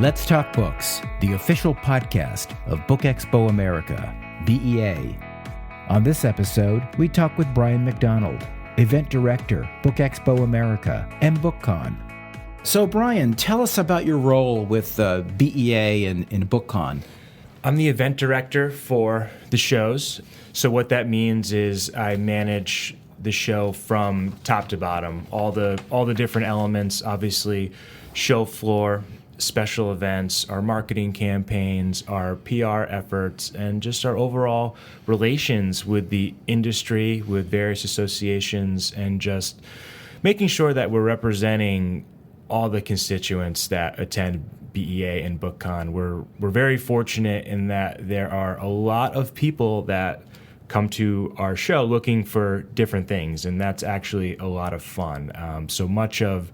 Let's Talk Books, the official podcast of BookExpo America, BEA. On this episode, we talk with Brien McDonald, Event Director, BookExpo America, and BookCon. So, Brien, tell us about your role with BEA and BookCon. I'm the event director for the shows. So what that means is I manage the show from top to bottom, all the different elements, obviously show floor, special events, our marketing campaigns, our PR efforts, and just our overall relations with the industry, with various associations, and just making sure that we're representing all the constituents that attend BEA and BookCon. We're very fortunate in that there are a lot of people that come to our show looking for different things, and that's actually a lot of fun. So much of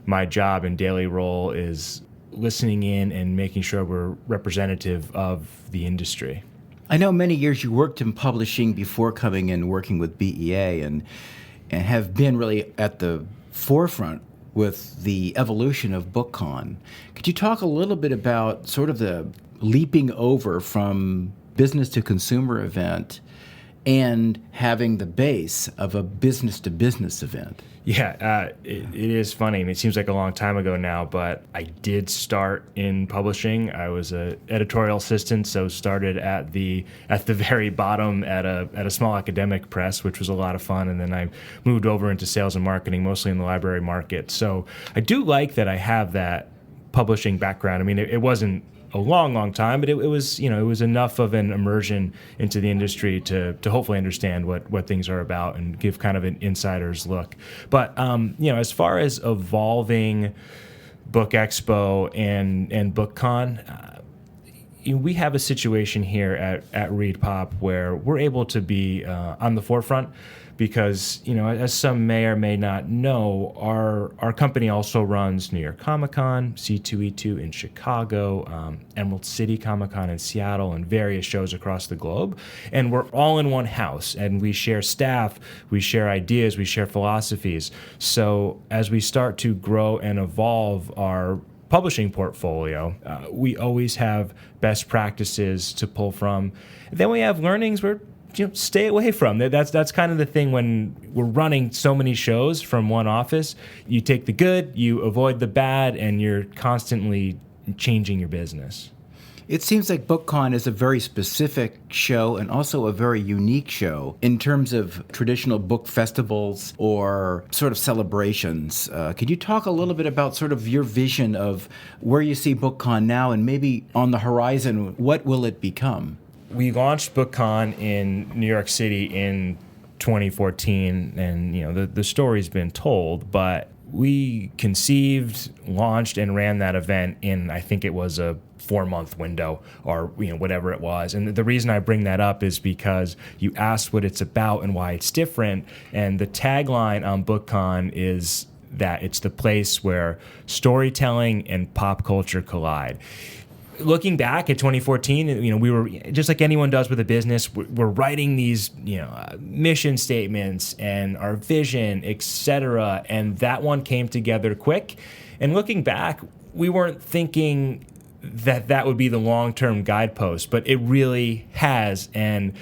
my job and daily role is listening in and making sure we're representative of the industry. I know many years you worked in publishing before coming and working with BEA and have been really at the forefront with the evolution of BookCon. Could you talk a little bit about sort of the leaping over from business to consumer event and having the base of a business to business event? Yeah, it is funny. I mean, it seems like a long time ago now, but I did start in publishing. I was an editorial assistant, so started at the very bottom at a small academic press, which was a lot of fun, and then I moved over into sales and marketing, mostly in the library market. So I do like that I have that publishing background. I mean, it wasn't a long time, but it was enough of an immersion into the industry to hopefully understand what things are about and give kind of an insider's look. But as far as evolving BookExpo and BookCon, we have a situation here at ReadPop where we're able to be on the forefront because, as some may or may not know, our company also runs New York Comic Con, C2E2 in Chicago, Emerald City Comic Con in Seattle, and various shows across the globe. And we're all in one house, and we share staff, we share ideas, we share philosophies. So as we start to grow and evolve our publishing portfolio, we always have best practices to pull from. Then we have learnings where stay away from. That's kind of the thing when we're running so many shows from one office. You take the good, you avoid the bad, and you're constantly changing your business. It seems like BookCon is a very specific show and also a very unique show in terms of traditional book festivals or sort of celebrations. Could you talk a little bit about sort of your vision of where you see BookCon now and maybe on the horizon, what will it become? We launched BookCon in New York City in 2014, and the story's been told, but we conceived, launched, and ran that event in, I think it was a 4-month window or whatever it was. And the reason I bring that up is because you asked what it's about and why it's different, and the tagline on BookCon is that it's the place where storytelling and pop culture collide. Looking back at 2014, we were just like anyone does with a business. We're writing these, mission statements and our vision, etc. And that one came together quick. And looking back, we weren't thinking that would be the long-term guidepost, but it really has. And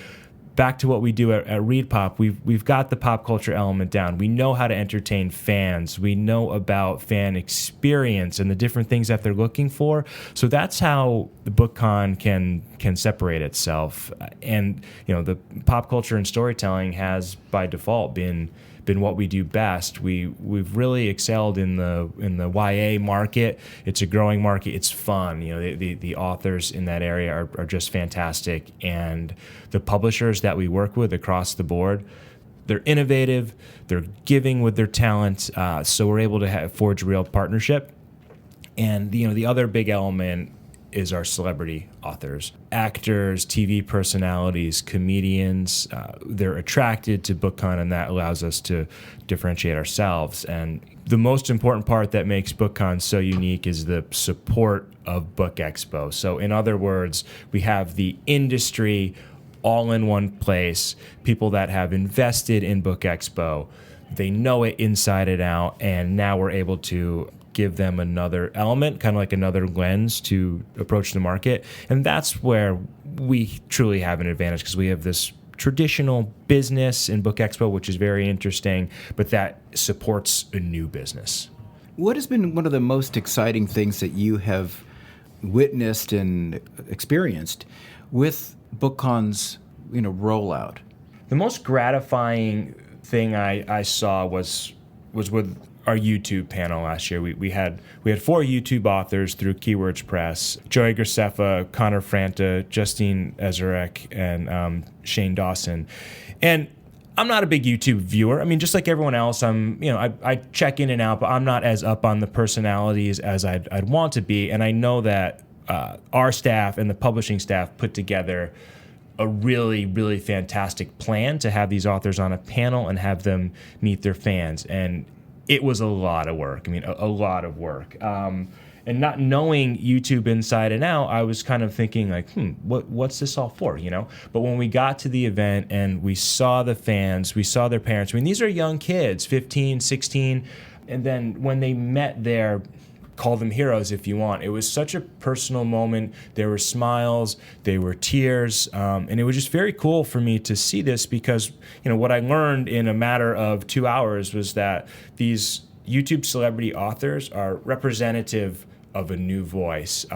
back to what we do at ReadPop, we've got the pop culture element down. We know how to entertain fans. We know about fan experience and the different things that they're looking for. So that's how the BookCon can separate itself. And the pop culture and storytelling has by default been what we do best. We've really excelled in the YA market. It's a growing market. It's fun. The authors in that area are just fantastic, and the publishers that we work with across the board, they're innovative. They're giving with their talent. So we're able to forge a real partnership. And the other big element is our celebrity authors, actors, TV personalities, comedians. They're attracted to BookCon, and that allows us to differentiate ourselves. And the most important part that makes BookCon so unique is the support of BookExpo. So in other words, we have the industry all in one place, people that have invested in BookExpo. They know it inside and out, and now we're able to give them another element, kind of like another lens to approach the market. And that's where we truly have an advantage, because we have this traditional business in BookExpo, which is very interesting, but that supports a new business. What has been one of the most exciting things that you have witnessed and experienced with BookCon's rollout? The most gratifying thing I saw was with our YouTube panel last year. We had 4 YouTube authors through Keywords Press: Joey Graceffa, Connor Franta, Justine Ezerek, and Shane Dawson. And I'm not a big YouTube viewer. I mean, just like everyone else, I check in and out, but I'm not as up on the personalities as I'd want to be. And I know that our staff and the publishing staff put together a really, really fantastic plan to have these authors on a panel and have them meet their fans. And it was a lot of work. I mean, a lot of work. And not knowing YouTube inside and out, I was kind of thinking like, what's this all for, But when we got to the event and we saw the fans, we saw their parents. I mean, these are young kids, 15, 16. And then when they met call them heroes if you want. It was such a personal moment. There were smiles, there were tears, and it was just very cool for me to see this, because what I learned in a matter of 2 hours was that these YouTube celebrity authors are representative of a new voice.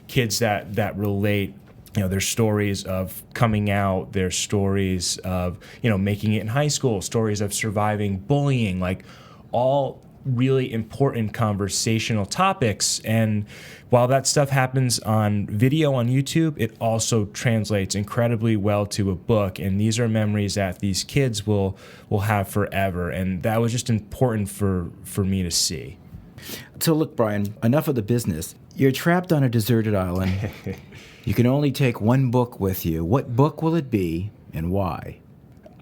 Kids that relate, their stories of coming out, their stories of making it in high school, stories of surviving bullying, like all really important conversational topics. And while that stuff happens on video on YouTube, it also translates incredibly well to a book. And these are memories that these kids will have forever. And that was just important for me to see. So look, Brien, enough of the business. You're trapped on a deserted island. You can only take one book with you. What book will it be and why?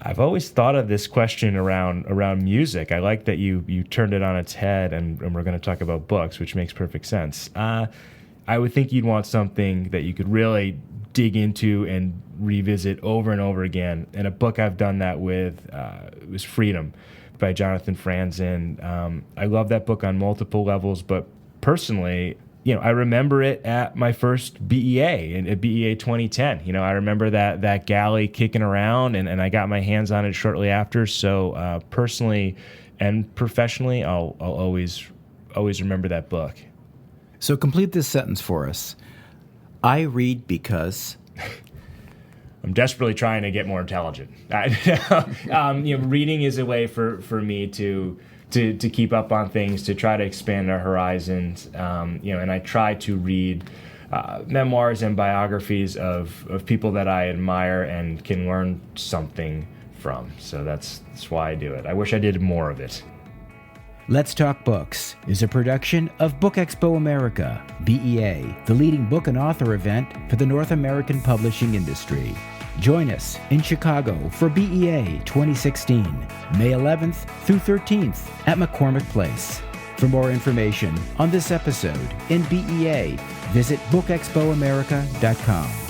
I've always thought of this question around music. I like that you turned it on its head, and we're going to talk about books, which makes perfect sense. I would think you'd want something that you could really dig into and revisit over and over again. And a book I've done that with was Freedom by Jonathan Franzen. I love that book on multiple levels, but personally, I remember it at my first BEA, at BEA 2010. I remember that galley kicking around, and I got my hands on it shortly after. So personally and professionally, I'll always remember that book. So complete this sentence for us. I read because... I'm desperately trying to get more intelligent. Reading is a way for me to keep up on things, to try to expand our horizons, and I try to read memoirs and biographies of people that I admire and can learn something from. So that's why I do it. I wish I did more of it. Let's Talk Books is a production of BookExpo America, BEA, the leading book and author event for the North American publishing industry. Join us in Chicago for BEA 2016, May 11th through 13th at McCormick Place. For more information on this episode in BEA, visit bookexpoamerica.com.